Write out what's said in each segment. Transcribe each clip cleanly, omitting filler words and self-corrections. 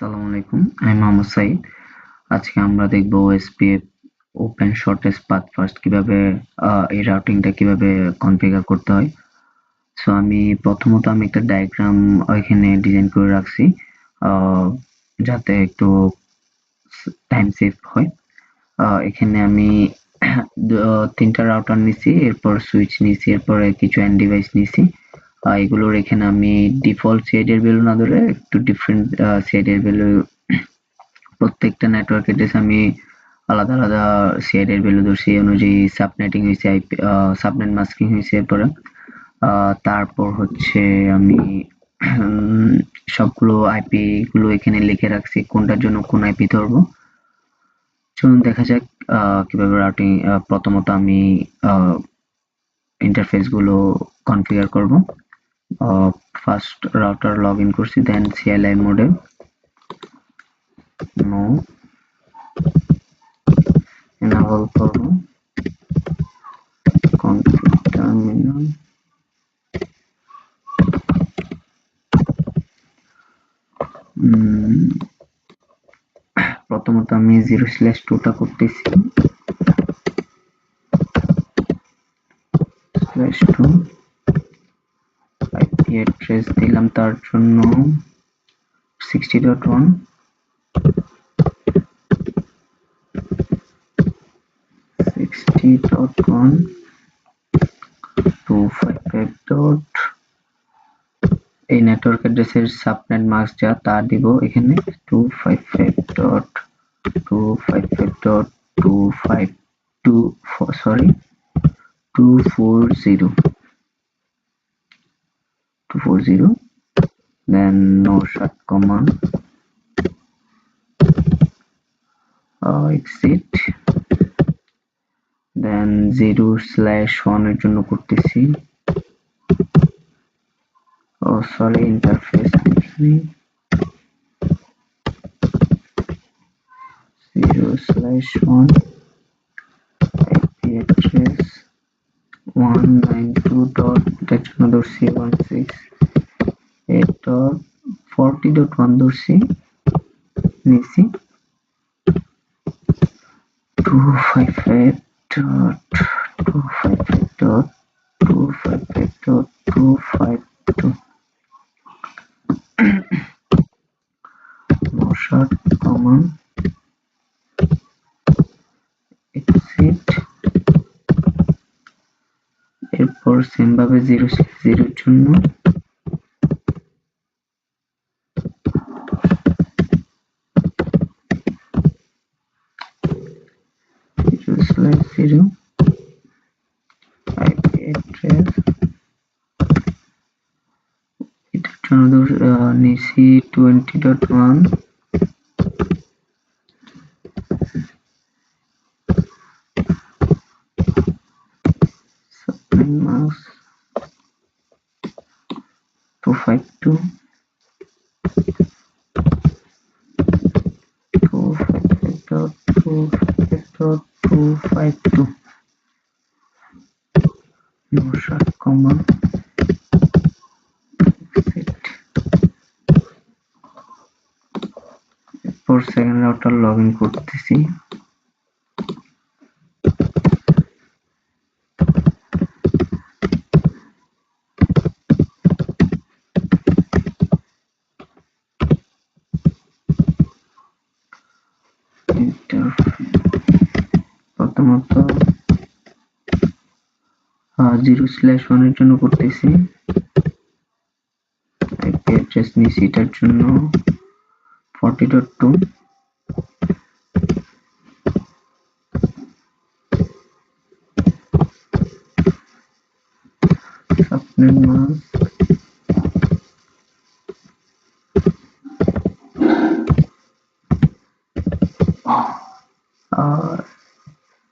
আসসালামু আলাইকুম, আমি মোহাম্মদ সাইদ। আজকে আমরা দেখব OSPF open shortest path first কিভাবে এই রাউটিংটা কিভাবে কনফিগার করতে হয়। সো প্রথমত আমি একটা ডায়াগ্রাম ওইখানে ডিজাইন করে রাখছি যাতে একটু টাইম সেভ হয়। এখানে আমি তিনটা রাউটার নিছি, এরপর সুইচ নিছি, এরপরে কিছু এন্ড ডিভাইস নিছি। এগুলোর এখানে আমি ডিফল্ট সিআইডি এর ভ্যালু না ধরে একটু ডিফারেন্ট সিআইডি এর ভ্যালু প্রত্যেকটা নেটওয়ার্ক অ্যাড্রেস আমি আলাদা আলাদা সিআইডি এর ভ্যালু ধরছি। এই অনুযায়ী সাবনেটিং হয়েছে, আইপি সাবনেট মাস্কিং হয়েছে। এরপরে তারপর হচ্ছে আমি সবগুলো আইপি গুলো এখানে লিখে রাখছি কোনটার জন্য কোন আইপি ধরবো। চলুন দেখা যাক কিভাবে রাউটিং। প্রথমত আমি ইন্টারফেস গুলো কনফিগার করব। ফার্স্ট রাউটার লগ ইন করছি, দেন সিএলআই মোডে নো enable করব, config terminal প্রথমত আমি 0/2 টা করতেছি, /2 আইপি অ্যাড্রেস দিলাম তার জন্য 60.1 60.1 255. এই নেটওয়ার্ক অ্যাড্রেসের সাবনেট মাস্ক যা তা দিব এখানে 240. Then no shut command, exit, then 0/1 এর জন্য করতেছি, ইন্টারফেস লিখি 0/1 আইপি অ্যাড্রেস 192. এটার জন্য ধরছি 168.40.1 ধরছি, নিছি 255.255.255.252 no shut command, exit। এরপর সেম ভাবে 0/0 এর জন্য 0/0 আইপি অ্যাড্রেস, এটার জন্য নিছি 20.1 subnet mask 252 255.255.252 no shut command, exit। এরপর সেকেন্ড রাউটার লগ ইন করতেছি, প্রথমত 0/1 এর জন্য করতেছি, আইপি অ্যাড্রেস নিছি এটার জন্য 40.2, subnet mask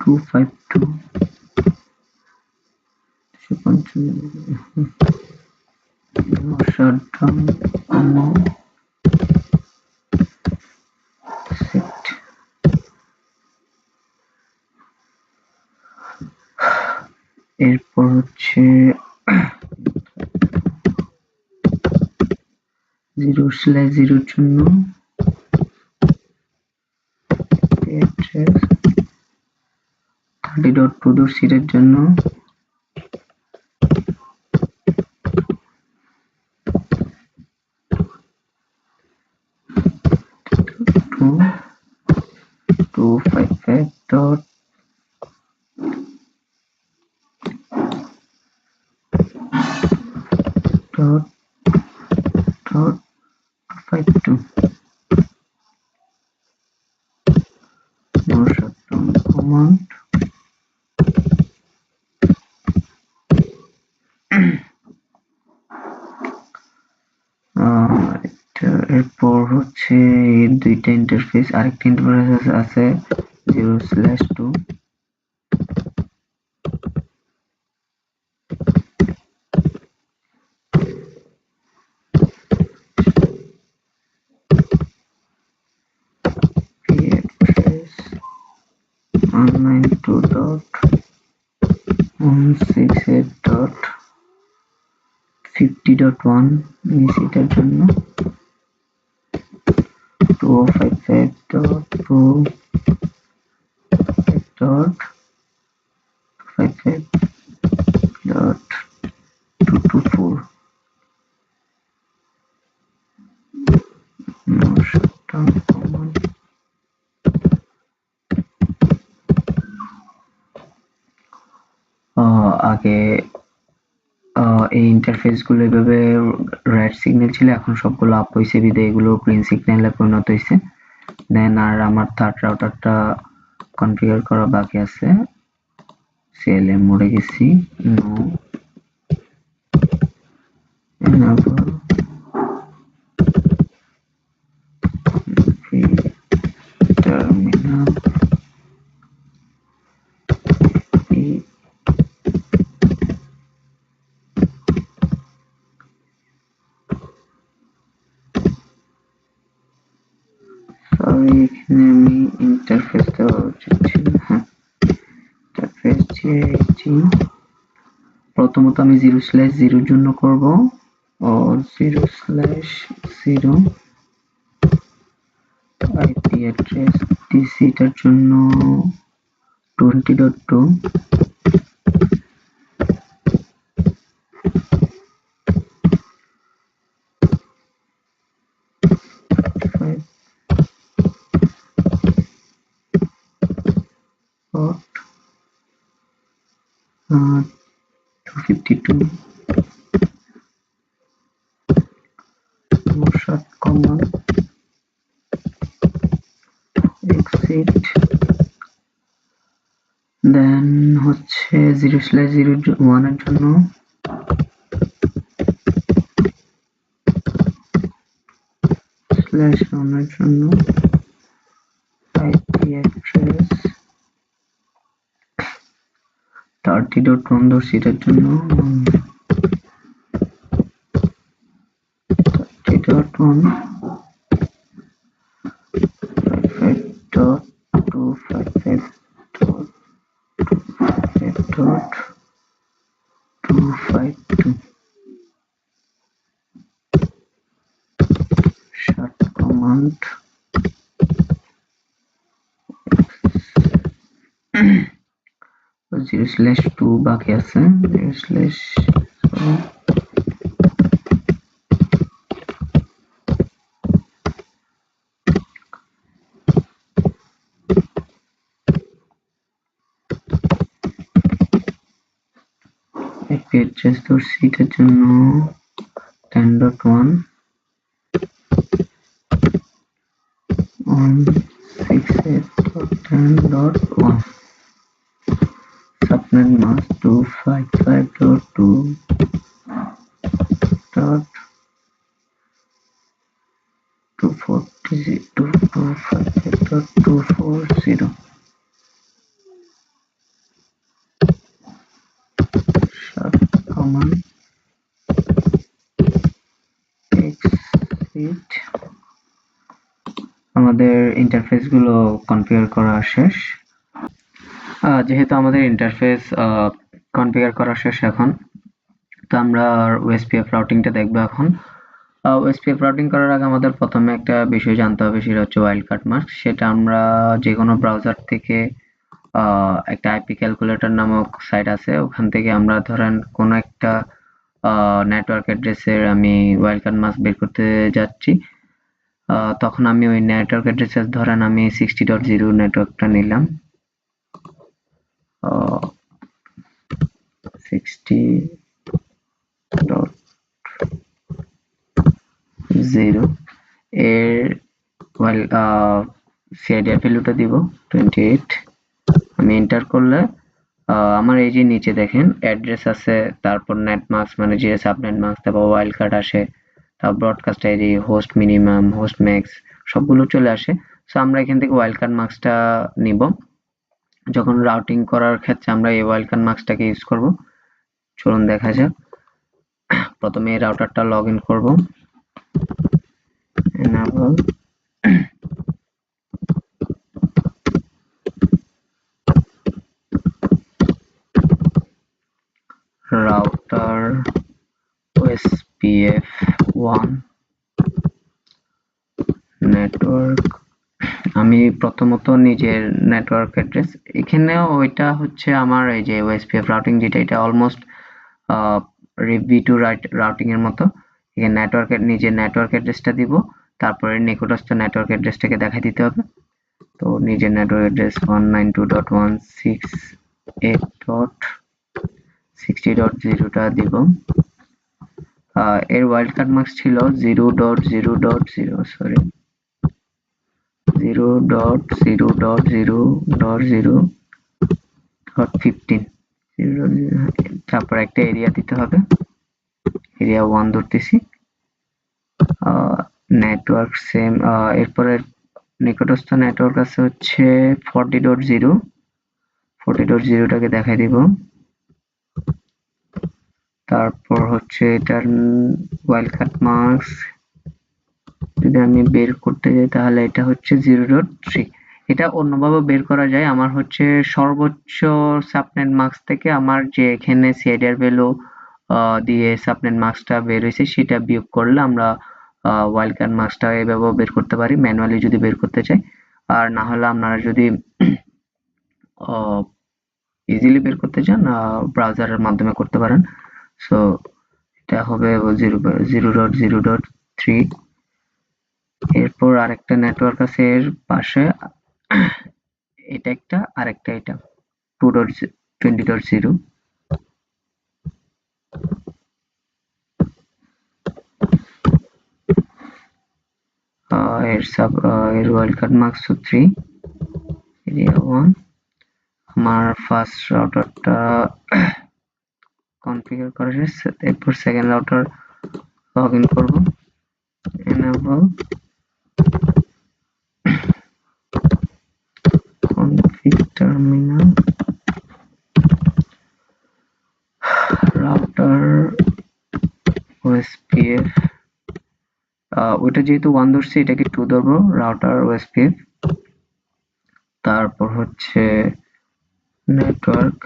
252 no shut down command, exit। এরপর হচ্ছে 0/0 এর জন্য অ্যাড্রেস 30.2 সিটের জন্য 255 52 no shutdown command এরপর হচ্ছে এই দুইটা ইন্টারফেস, আরেকটা ইন্টারফেস আছে 0/2 address 192.168.50.1 এটার জন্য 255.255.224 no shutdown command আগে এই ইন্টারফেস গুলো এভাবে রেড সিগন্যাল ছিল, এখন সবগুলো আপ হইছে বিধায় এগুলো গ্রিন সিগন্যালে পরিণত হইছে। দেন আর আমার থার্ড রাউটারটা কনফিগার করা বাকি আছে। সিএলএম মোডে গেছি, নো enable terminal সরি এখানে আমি ইন্টারফেস দেওয়া উচিত ছিল। হ্যাঁ, ইন্টারফেস জি প্রথমত আমি 0/0 জন্য করব ও 0/0 আইপি অ্যাড্রেস দিছি, এটার জন্য 20.2 252 shut command exit দেন হচ্ছে 0/01 এর জন্য /1 এর জন্য আইপি অ্যাড্রেস 30.1 ধরছি, এটার জন্য 30.1 55.255.252 shut command 0/2 বাকি আছে 0/2 আইপি অ্যাড্রেস ধরছি, এটার জন্য 10.1 168.10.1 subnet mask 255.2 dot 255.240 shut command exit আমাদের ইন্টারফেস গুলো কনফিগার করা শেষ। যেহেতু আমাদের ইন্টারফেস কনফিগার করা শেষ এখন, তো আমরা ওএসপিএফ রাউটিংটা দেখবো এখন। ওএসপিএফ রাউটিং করার আগে আমাদের প্রথমে একটা বিষয় জানতে হবে, সেটা হচ্ছে ওয়াইল্ডকার্ড মাস্ক। সেটা আমরা যে কোনো ব্রাউজার থেকে একটা আইপি ক্যালকুলেটর নামক সাইট আছে, ওখান থেকে আমরা ধরেন কোনো একটা নেটওয়ার্ক অ্যাড্রেসের আমি ওয়াইল্ডকার্ড মাস্ক বের করতে যাচ্ছি। তখন আমি ওই নেটওয়ার্ক অ্যাড্রেসের ধরেন আমি 60.0 নেটওয়ার্কটা নিলাম, 60.0 এর সিআইডিআর ভ্যালুটা দিব 28। আমি এন্টার করলে আমার এই যে নিচে দেখেন অ্যাড্রেস আছে, তারপর নেট মাস্ক মানে যে সাবনেট মাস্ক, তারপর ওয়াইল্ড কার্ড আসে, তারপর broadcast ID, host minimum, host max সবগুলো চলে আসে। সো আমরা এখান থেকে ওয়াইল্ড কার্ড মাস্কটা নিব। যখন রাউটিং করার ক্ষেত্রে আমরা এই ওয়াইল্ড কার্ড মাস্কটাকে ইউজ করব। চলুন দেখা যাক। প্রথমে এই রাউটারটা লগ ইন করবো, enable router OSPF1 নেটওয়ার্ক। আমি প্রথমত নিজের নেটওয়ার্ক অ্যাড্রেস, এখানেও ওইটা হচ্ছে আমার এই যে ওএসপিএফ রাউটিং যেটা, এটা অলমোস্ট রিভি2 রাউটিং এর মতো। এখানে নেটওয়ার্কের নিজের নেটওয়ার্ক অ্যাড্রেসটা দিব, তারপরে নিকটস্থ নেটওয়ার্ক অ্যাড্রেসটাকে দেখাই দিতে হবে। তো নিজের নেটওয়ার্ক অ্যাড্রেস 192.168.60.0টা দিব। এর ওয়াইল্ড কার্ড মার্কস ছিল 0.0.0, সরি 0.0.0.0.15, তারপর একটা এরিয়া দিতে হবে, এরিয়া 1 ধরতেছি। নেটওয়ার্ক সেম, এরপরে নিকটস্থ নেটওয়ার্ক আছে হচ্ছে 40.0, 40.0টাকে দেখাই দিব। তারপর হচ্ছে এটার ওয়াইল্ড কার্ড মার্কস যদি আমি বের করতে যাই তাহলে এটা হচ্ছে 0.3। এটা অন্যভাবে বের করা যায়, আমার হচ্ছে সর্বোচ্চ সাবনেট মার্কস থেকে আমার যে এখানে সিআইডিআর ভ্যালু দিয়ে সাবনেট মার্কসটা বের হয়েছে সেটা বিয়োগ করলে আমরা ওয়াইল্ড কার্ড মার্কসটা এভাবে বের করতে পারি, ম্যানুয়ালি যদি বের করতে চাই। আর না হলে আপনারা যদি ইজিলি বের করতে চান ব্রাউজারের মাধ্যমে করতে পারেন। সো এটা হবে 0.0.3। এরপর আরেকটা নেটওয়ার্ক আছে এর পাশে, এটা একটা, আরেকটা এটা 2.20.0। এর ওয়াইল্ড কার্ড মার্কস 3, এরিয়া 1। আমার ফার্স্ট রাউটারটা কনফিগার করা শেষ, এরপর সেকেন্ড রাউটার লগ ইন করবো, enable config terminal router OSPF, ওইটা যেহেতু 1 ধরছি এটাকে 2 ধরবো, রাউটার OSPF। তারপর হচ্ছে নেটওয়ার্ক,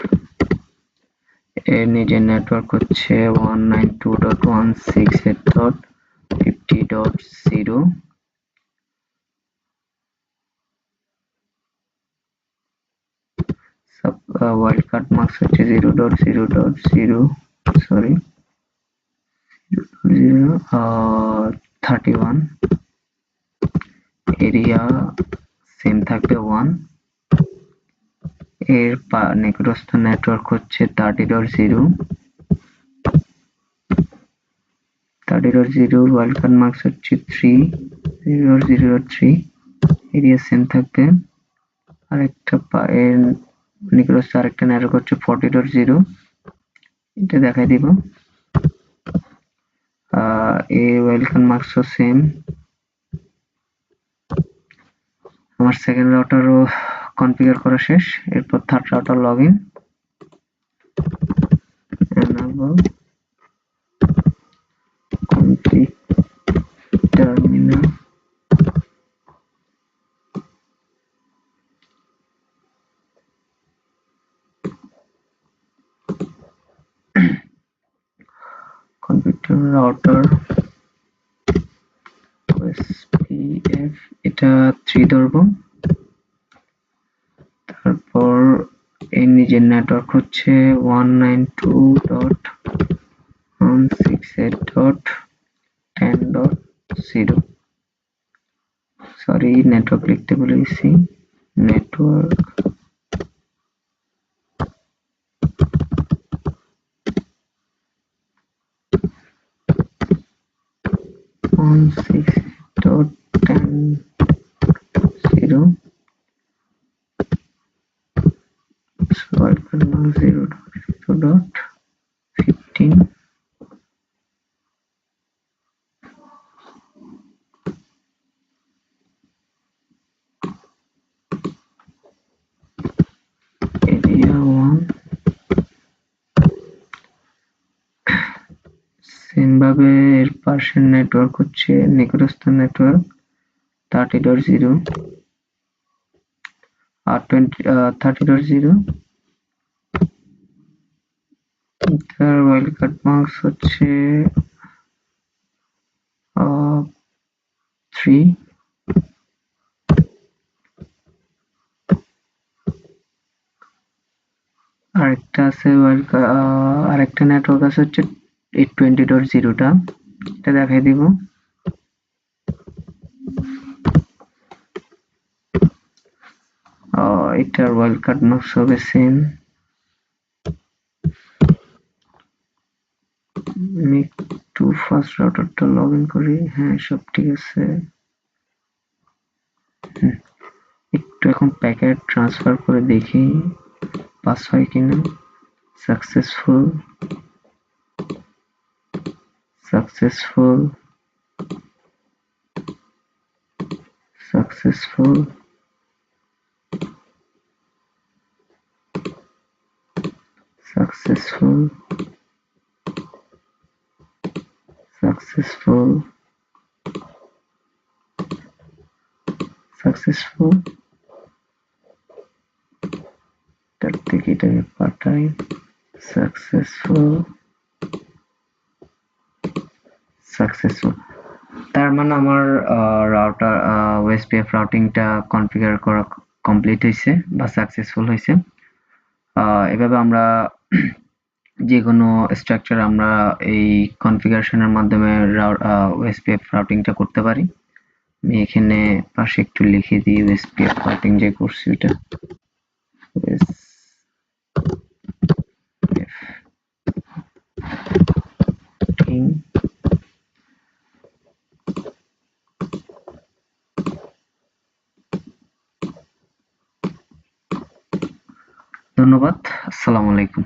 এর নিজের নেটওয়ার্ক হচ্ছে 192.168.50.0। ওয়াইল্ড কার্ড মার্কস হচ্ছে 0.0.0, সরি 0.31। এরিয়া সেম থাকবে 1। এর নিকটস্থ নেটওয়ার্ক হচ্ছে 30.0, 30.0 ওয়াইল্ড কার্ড মার্কস হচ্ছে 3, 0.0.3। এরিয়া সেম থাকবে। আরেকটা এর নিকটস্থ আরেকটা নেটওয়ার্ক হচ্ছে 40.0, এটা দেখাই দিব। এই ওয়াইল্ড কার্ড মার্কসও সেম। আমার সেকেন্ড রাউটারও কনফিগার করা শেষ, এরপর third router log in, enable config terminal config router এটা 3 ধরবো। তারপর এই নিজের নেটওয়ার্ক হচ্ছে 192.168.10.0। সরি, নেটওয়ার্ক লিখতে ভুলে গেছি। Network 168.10.0 0.0.15 area 1। সেম ভাবে এর পাশের নেটওয়ার্ক হচ্ছে নিকটস্থ নেটওয়ার্ক 30.0 আর 30.0। তার ওয়াইল্ডকার্ড মার্কস হচ্ছে 3। আরেকটা আছে আরেকটা নেটওয়ার্ক আছে হচ্ছে 820.0টা, এটা দেখাই দিব। এটার ওয়াইল্ডকার্ড মার্কস হবে সেম। আমি একটু ফার্স্ট রাউটারটা লগ ইন করি। হ্যাঁ, সব ঠিক আছে। একটু এখন প্যাকেট ট্রান্সফার করে দেখি পাস হয় কিনা। Successful, successful, successful, successful, successful, successful। তার থেকে এটাকে পাঠাই successful, successful। তার মানে আমার রাউটার ওএসপিএফ রাউটিংটা কনফিগার করা কমপ্লিট হয়েছে বা সাকসেসফুল হয়েছে। এভাবে আমরা যে কোনো স্ট্রাকচার আমরা এই কনফিগারেশনের মাধ্যমে ওএসপিএফ রাউটিংটা করতে পারি। আমি এখানে পাশে একটু লিখে দিই ওএসপিএফ রাউটিং যে করছি ওটা। ধন্যবাদ। আসসালামু আলাইকুম।